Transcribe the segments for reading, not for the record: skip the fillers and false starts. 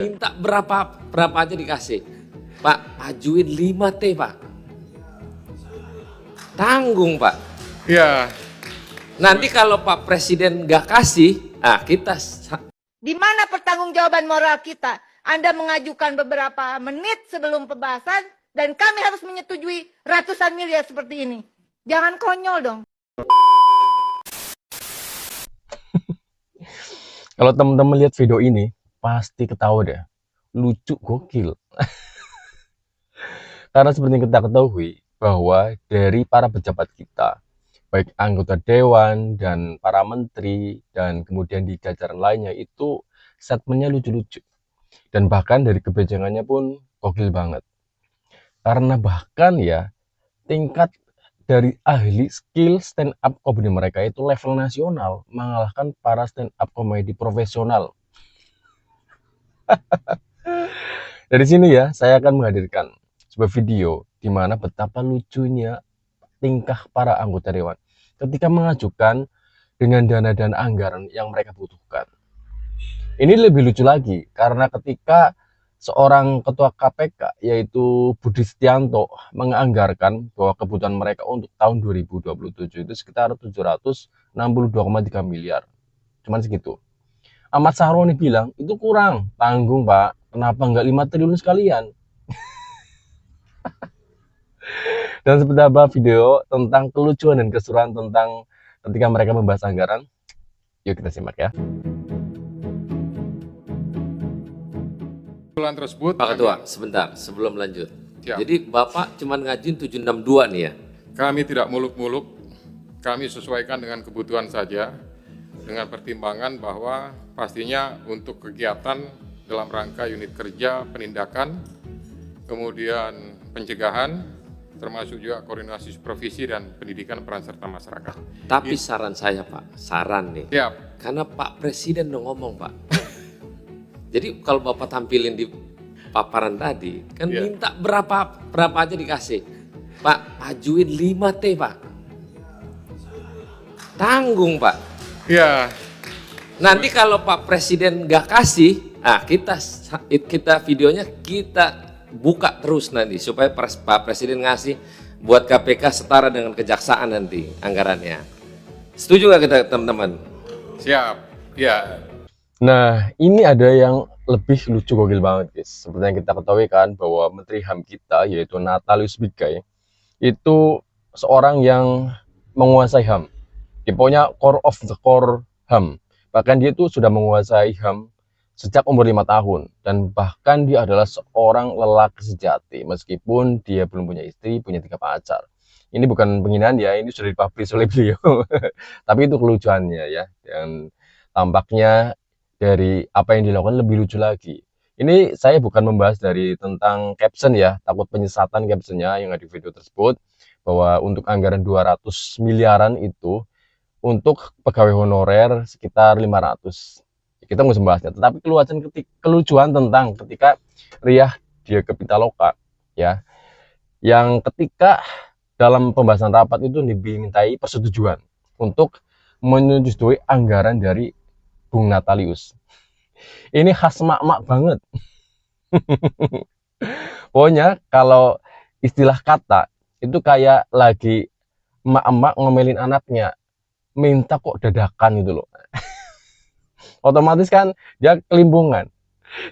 Minta berapa aja dikasih. Pak, ajuin 5T, Pak. Tanggung, Pak. Ya, Nanti kalau Pak Presiden nggak kasih, kita Di mana pertanggungjawaban moral kita? Anda mengajukan beberapa menit sebelum pembahasan dan kami harus menyetujui ratusan miliar seperti ini. Jangan konyol dong. Kalau teman-teman lihat video ini, pasti ketawa deh. Lucu, gokil. Karena seperti yang kita ketahui, bahwa dari para pejabat kita, baik anggota dewan dan para menteri, dan kemudian di jajaran lainnya, itu statementnya lucu-lucu. Dan bahkan dari kebijakannya pun gokil banget. Karena bahkan ya, tingkat dari ahli skill stand up comedy mereka itu level nasional, mengalahkan para stand up comedy profesional. Dari sini ya, saya akan menghadirkan sebuah video di mana betapa lucunya tingkah para anggota dewan ketika mengajukan dengan dana-dana anggaran yang mereka butuhkan. Ini lebih lucu lagi karena ketika seorang ketua KPK yaitu Budi Setianto menganggarkan bahwa kebutuhan mereka untuk tahun 2027 itu sekitar 762,3 miliar. Cuman segitu. Ahmad Sahroni bilang itu kurang, tanggung Pak, kenapa nggak 5 triliun sekalian? Dan seperti apa video tentang kelucuan dan keseruan tentang ketika mereka membahas anggaran? Yuk kita simak ya. usulan tersebut Pak Ketua, sebentar sebelum lanjut. Siap. Jadi Bapak cuma ngajuin 762 nih ya? kami tidak muluk-muluk, kami sesuaikan dengan kebutuhan saja, dengan pertimbangan bahwa pastinya untuk kegiatan dalam rangka unit kerja penindakan, kemudian pencegahan, termasuk juga koordinasi supervisi dan pendidikan peran serta masyarakat. Tapi saran saya Pak, saran nih. Siap. Karena Pak Presiden udah ngomong Pak. Jadi kalau Bapak tampilin di paparan tadi, kan Iya. minta berapa aja dikasih. Pak, ajuin 5T Pak. Tanggung Pak. Ya, Nanti kalau Pak Presiden nggak kasih, kita videonya kita buka terus nanti supaya Pak Presiden ngasih buat KPK setara dengan kejaksaan nanti anggarannya. Setuju nggak kita teman-teman? siap. Ya, Nah, ini ada yang lebih lucu gokil banget guys. Seperti yang kita ketahui kan bahwa Menteri HAM kita yaitu Natalius Pigai itu seorang yang menguasai HAM. Dia punya core of the core HAM. Bahkan dia itu sudah menguasai HAM sejak umur 5 tahun. Dan bahkan dia adalah seorang lelaki sejati. Meskipun dia belum punya istri, punya 3 pacar. Ini bukan penghinaan ya, ini sudah dipublish oleh beliau. Tapi itu kelucuannya ya. Dan tampaknya dari apa yang dilakukan lebih lucu lagi. Ini saya bukan membahas dari tentang caption ya, takut penyesatan captionnya yang ada di video tersebut, bahwa untuk anggaran 200 miliaran itu untuk pegawai honorer sekitar 500. Kita nggak usah membahasnya, tetapi kelucuan tentang ketika Riah dia ke Pitaloka ya, yang ketika dalam pembahasan rapat itu dimintai persetujuan untuk menyetujui anggaran dari Bung Natalius. Ini khas mak-mak banget. Pokoknya kalau istilah kata itu kayak lagi emak-emak ngomelin anaknya, minta kok dadakan gitu loh. Otomatis kan dia kelimbungan.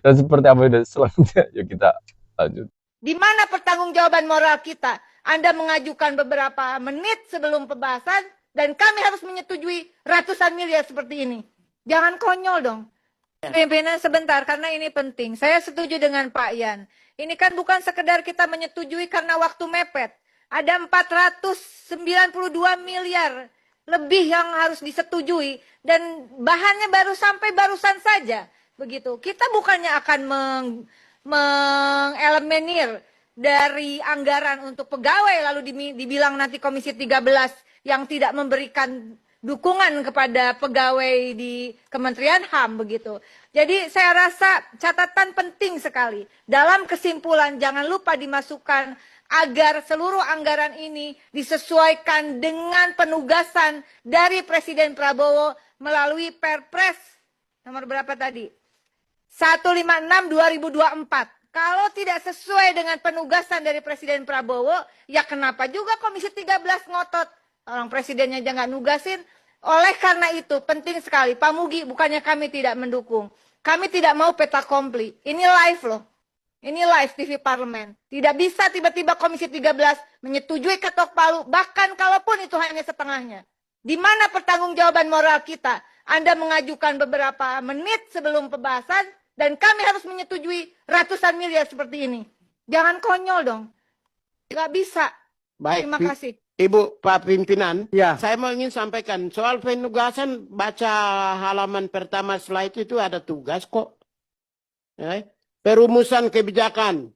Dan seperti apa yang selanjutnya, yuk kita lanjut. Di mana pertanggungjawaban moral kita? Anda mengajukan beberapa menit sebelum pembahasan dan kami harus menyetujui ratusan miliar seperti ini. Jangan konyol dong. Pimpinan sebentar, karena ini penting. Saya setuju dengan Pak Yan. Ini kan bukan sekedar kita menyetujui karena waktu mepet. Ada 492 miliar lebih yang harus disetujui. Dan bahannya baru sampai barusan saja. Begitu. Kita bukannya akan mengeliminir dari anggaran untuk pegawai lalu dibilang nanti Komisi 13 yang tidak memberikan dukungan kepada pegawai di Kementerian HAM begitu. Jadi saya rasa catatan penting sekali. Dalam kesimpulan jangan lupa dimasukkan agar seluruh anggaran ini disesuaikan dengan penugasan dari Presiden Prabowo melalui Perpres nomor berapa tadi? 156/2024. Kalau tidak sesuai dengan penugasan dari Presiden Prabowo, ya kenapa juga Komisi 13 ngotot? Orang presidennya aja nggak nugasin. Oleh karena itu, penting sekali. Pak Mugi, bukannya kami tidak mendukung. Kami tidak mau peta kompli. Ini live loh. Ini live TV Parlemen. Tidak bisa tiba-tiba Komisi 13 menyetujui ketok palu, bahkan kalaupun itu hanya setengahnya. Di mana pertanggungjawaban moral kita? Anda mengajukan beberapa menit sebelum pembahasan, dan kami harus menyetujui ratusan miliar seperti ini. Jangan konyol dong. Nggak bisa. Baik, Terima kasih. Ibu Pak Pimpinan, Ya. saya mau ingin sampaikan soal penugasan, baca halaman pertama slide itu ada tugas kok. Ya. Perumusan kebijakan,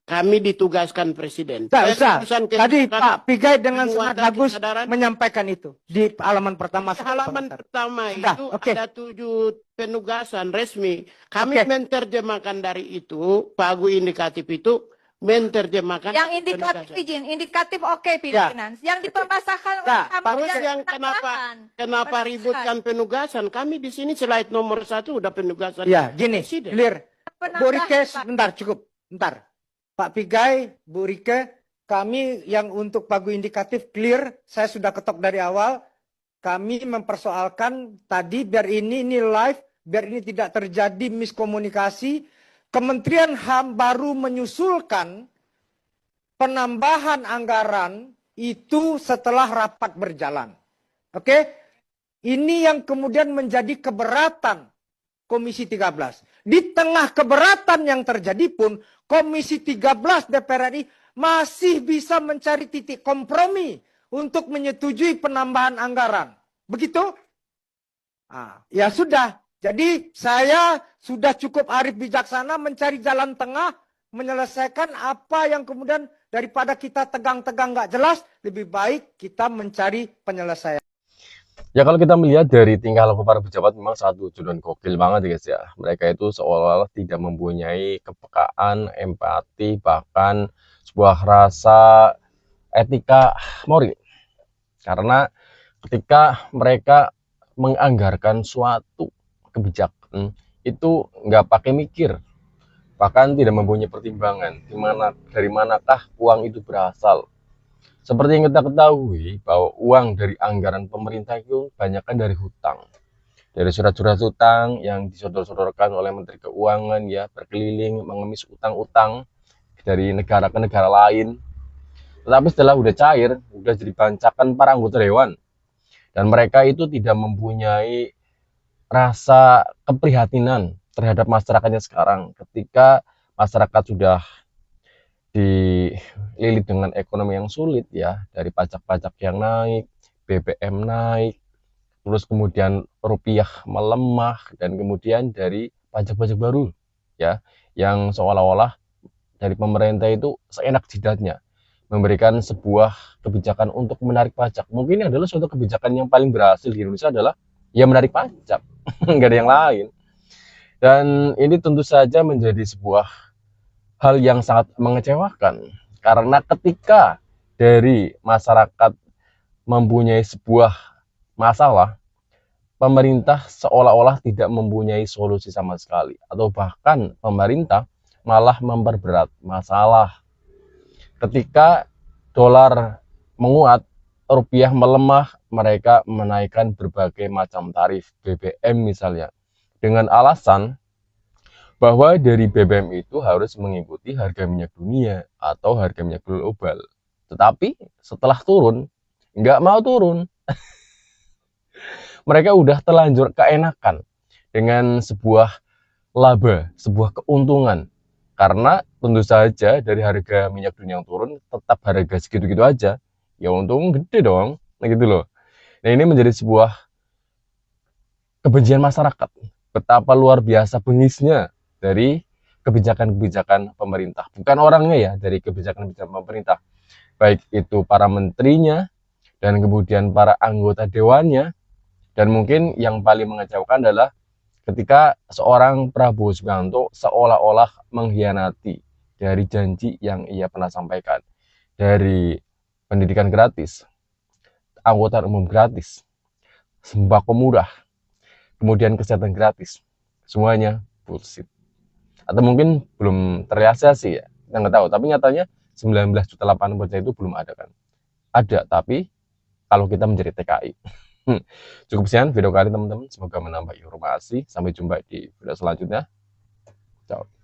kami ditugaskan Presiden. Tak usah. Perumusan Tadi kebijakan, Pak Pigai dengan penguatan sangat bagus kesadaran. menyampaikan itu di halaman pertama. Halaman pertama Sudah, itu oke. ada 7 penugasan resmi. Kami Oke. menerjemahkan dari itu, pagu indikatif itu menerjemahkan Yang indikatif penugasan. izin, indikatif oke pimpinan. Yang dipermasalahkan Ya, Terus tidak yang dipermasalahkan. kenapa ributkan penugasan? Kami di sini slide nomor 1 udah penugasan. Ya, gini, Presiden. clear. Penambahan, Bu Rike, Pak. sebentar, cukup. Bentar. Pak Pigai, Bu Rike, kami yang untuk pagu indikatif clear, saya sudah ketok dari awal. Kami mempersoalkan tadi biar ini live, biar ini tidak terjadi miskomunikasi. Kementerian HAM baru menyusulkan penambahan anggaran itu setelah rapat berjalan. Oke? Ini yang kemudian menjadi keberatan Komisi 13. Di tengah keberatan yang terjadi pun, Komisi 13 DPR RI masih bisa mencari titik kompromi untuk menyetujui penambahan anggaran. Begitu? Ya sudah. Jadi saya sudah cukup arif bijaksana mencari jalan tengah, menyelesaikan apa yang kemudian daripada kita tegang-tegang nggak jelas, lebih baik kita mencari penyelesaian. Ya kalau kita melihat dari tingkah laku para pejabat memang sangat lucu dan gokil banget ya guys ya. Mereka itu seolah-olah tidak mempunyai kepekaan, empati, bahkan sebuah rasa etika moral. Karena ketika mereka menganggarkan suatu kebijakan itu nggak pakai mikir, bahkan tidak mempunyai pertimbangan dari manakah uang itu berasal. Seperti yang kita ketahui bahwa uang dari anggaran pemerintah itu banyakkan dari hutang. Dari surat-surat hutang yang disodor-sodorkan oleh Menteri Keuangan ya, berkeliling mengemis utang-utang dari negara ke negara lain. Tetapi setelah udah cair, udah jadi bancakan para anggota dewan. Dan mereka itu tidak mempunyai rasa keprihatinan terhadap masyarakatnya sekarang. Ketika masyarakat sudah dililit dengan ekonomi yang sulit ya, dari pajak-pajak yang naik, BBM naik, terus kemudian rupiah melemah, dan kemudian dari pajak-pajak baru ya, yang seolah-olah dari pemerintah itu seenak jidatnya memberikan sebuah kebijakan untuk menarik pajak. Mungkin ini adalah suatu kebijakan yang paling berhasil di Indonesia adalah ya menarik pajak, nggak ada yang lain. Dan ini tentu saja menjadi sebuah hal yang sangat mengecewakan, karena ketika dari masyarakat mempunyai sebuah masalah, pemerintah seolah-olah tidak mempunyai solusi sama sekali, atau bahkan pemerintah malah memperberat masalah. Ketika dolar menguat, rupiah melemah, mereka menaikkan berbagai macam tarif BBM misalnya, dengan alasan bahwa dari BBM itu harus mengikuti harga minyak dunia atau harga minyak global. Tetapi setelah turun, nggak mau turun. Mereka udah terlanjur keenakan dengan sebuah laba, sebuah keuntungan. Karena tentu saja dari harga minyak dunia yang turun, tetap harga segitu-gitu aja. Ya untung gede dong, nah gitu loh. Nah ini menjadi sebuah kebencian masyarakat. Betapa luar biasa bengisnya dari kebijakan-kebijakan pemerintah. Bukan orangnya ya, dari kebijakan-kebijakan pemerintah. Baik itu para menterinya, dan kemudian para anggota dewannya. Dan mungkin yang paling mengecewakan adalah ketika seorang Prabowo Subianto seolah-olah mengkhianati dari janji yang ia pernah sampaikan. Dari pendidikan gratis, angkutan umum gratis, sembako murah, kemudian kesehatan gratis. Semuanya bullshit. Atau mungkin belum terrealisasi ya, kita nggak tahu. Tapi nyatanya 19,8 juta itu belum ada kan? Ada, tapi kalau kita menjadi TKI. Cukup sekian video kali teman-teman, semoga menambah informasi. Sampai jumpa di video selanjutnya. Ciao.